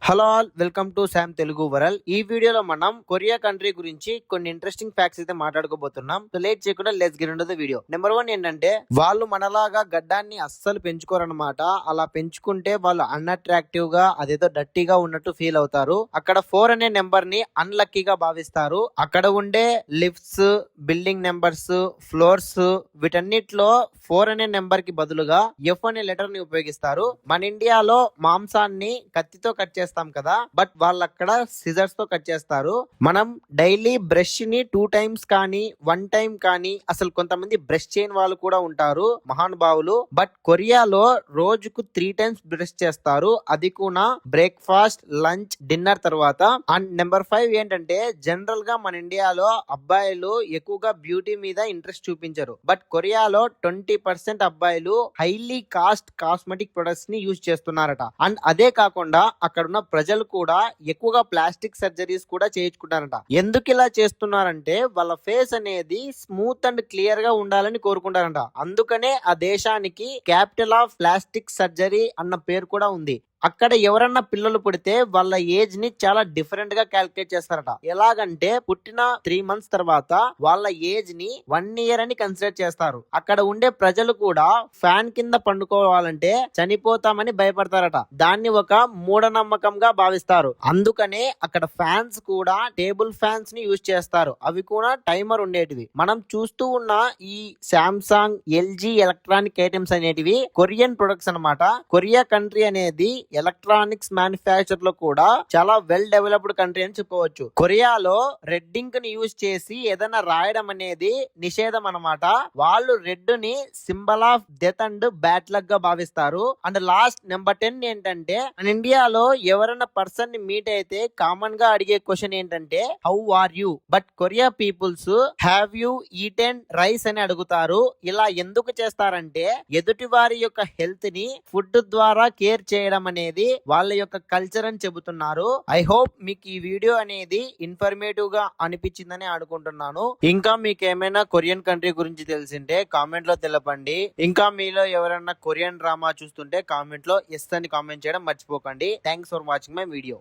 Hello all, welcome to Sam Telugu world. ఈ వీడియోలో మనం కొరియా కంట్రీ గురించి కొన్ని ఇంట్రెస్టింగ్ ఫ్యాక్ట్స్ అయితే మాట్లాడుకోబోతున్నాం. సో లేట్ చేయకుండా let's get into the video. Number 1 ఏంటంటే వాళ్ళు మనలాగా గడ్డాన్ని అస్సలు పెంచుకోరనమాట. అలా పెంచుకుంటే వాళ్ళు అన్అట్రాక్టివ్ గా అదేదో డట్టీగా ఉన్నట్టు ఫీల్ అవుతారు. అక్కడ 4 అనే నెంబర్ ని అన్లక్కీగా భావిస్తారు. అక్కడ ఉండే లిఫ్ట్స్, బిల్డింగ్ నెంబర్స్, ఫ్లోర్స్ వీటన్నిటిలో 4 అనే నెంబర్ కి బదులుగా ఎఫ్ అనే లెటర్ ని ఉపయోగిస్తారు. మన ఇండియాలో మాంసాన్ని కత్తితో కట్ చేస్తాం కదా, బట్ వాళ్ళు అక్కడ సిజర్స్ తో కట్ చేస్తారు. మనం డైలీ బ్రష్ ని 2 టైమ్స్ కానీ 1 టైం కానీ, అసలు కొంతమంది బ్రష్ చేయని వాళ్ళు కూడా ఉంటారు మహానుభావులు. బట్ కొరియాలో రోజుకు 3 టైమ్స్ బ్రష్ చేస్తారు, అది కూడా బ్రేక్ఫాస్ట్, లంచ్, డిన్నర్ తర్వాత. అండ్ నెంబర్ 5 ఏంటంటే జనరల్ గా మన ఇండియాలో అబ్బాయిలు ఎక్కువగా బ్యూటీ మీద ఇంట్రెస్ట్ చూపించరు, బట్ కొరియాలో 20% అబ్బాయిలు హైలీ కాస్ట్ కాస్మెటిక్ ప్రొడక్ట్స్ ని యూజ్ చేస్తున్నారట. అండ్ అదే కాకుండా అక్కడ ఉన్న ప్రజలు కూడా ఎక్కువగా ప్లాస్టిక్ సర్జరీస్ కూడా చేయించుకుంటారంట. ఎందుకు ఇలా చేస్తున్నారంటే వాళ్ళ ఫేస్ అనేది స్మూత్ అండ్ క్లియర్ గా ఉండాలని కోరుకుంటారంట. అందుకనే ఆ దేశానికి క్యాపిటల్ ఆఫ్ ప్లాస్టిక్ సర్జరీ అన్న పేరు కూడా ఉంది. అక్కడ ఎవరన్నా పిల్లలు పుడితే వాళ్ళ ఏజ్ ని చాలా డిఫరెంట్ గా క్యాలిక్యులేట్ చేస్తారట. ఎలాగంటే పుట్టిన 3 మంత్స్ తర్వాత వాళ్ళ ఏజ్ ని 1 ఇయర్ అని కన్సిడర్ చేస్తారు. అక్కడ ఉండే ప్రజలు కూడా ఫ్యాన్ కింద పండుకోవాలంటే చనిపోతామని భయపడతారట. దాన్ని ఒక మూఢనమ్మకంగా భావిస్తారు. అందుకనే అక్కడ ఫ్యాన్స్ కూడా టేబుల్ ఫ్యాన్స్ ని యూజ్ చేస్తారు. అవి కూడా టైమర్ ఉండేటివి. మనం చూస్తూ ఉన్న ఈ సామ్సంగ్, ఎల్జీ ఎలక్ట్రానిక్ ఐటమ్స్ అనేటివి కొరియన్ ప్రొడక్ట్స్ అన్నమాట. కొరియా కంట్రీ అనేది ఎలక్ట్రానిక్స్ మ్యానుఫ్యాక్చర్ లో కూడా చాలా వెల్ డెవలప్డ్ కంట్రీ అని చెప్పవచ్చు. కొరియాలో రెడ్ ఇంక్ ని యూజ్ చేసి ఏదైనా రాయడం అనేది నిషేధం అన్నమాట. వాళ్ళు రెడ్ ని symbol of death and bad luck గా భావిస్తారు. అండ్ లాస్ట్ నెంబర్ 10 ఏంటంటే మన ఇండియాలో ఎవరైనా పర్సన్ ని మీట్ అయితే కామన్ గా అడిగే క్వశ్చన్ ఏంటంటే how are you, but Korea peoples have you eaten rice అని అడుగుతారు. ఇలా ఎందుకు చేస్తారంటే ఎదుటి వారి యొక్క హెల్త్ ని ఫుడ్ ద్వారా కేర్ చేయడం అనేది వాళ్ళ యొక్క కల్చర్ అని చెబుతున్నారు. ఐ హోప్ మీకు ఈ వీడియో అనేది ఇన్ఫర్మేటివ్ గా అనిపించిందని అనుకుంటున్నాను. ఇంకా మీకు ఏమైనా కొరియన్ కంట్రీ గురించి తెలిసింటే కామెంట్ లో తెలపండి. ఇంకా మీలో ఎవరైనా కొరియన్ డ్రామా చూస్తుంటే కామెంట్ లో ఎస్ అని కామెంట్ చేయడం మర్చిపోకండి. Thanks for watching my video.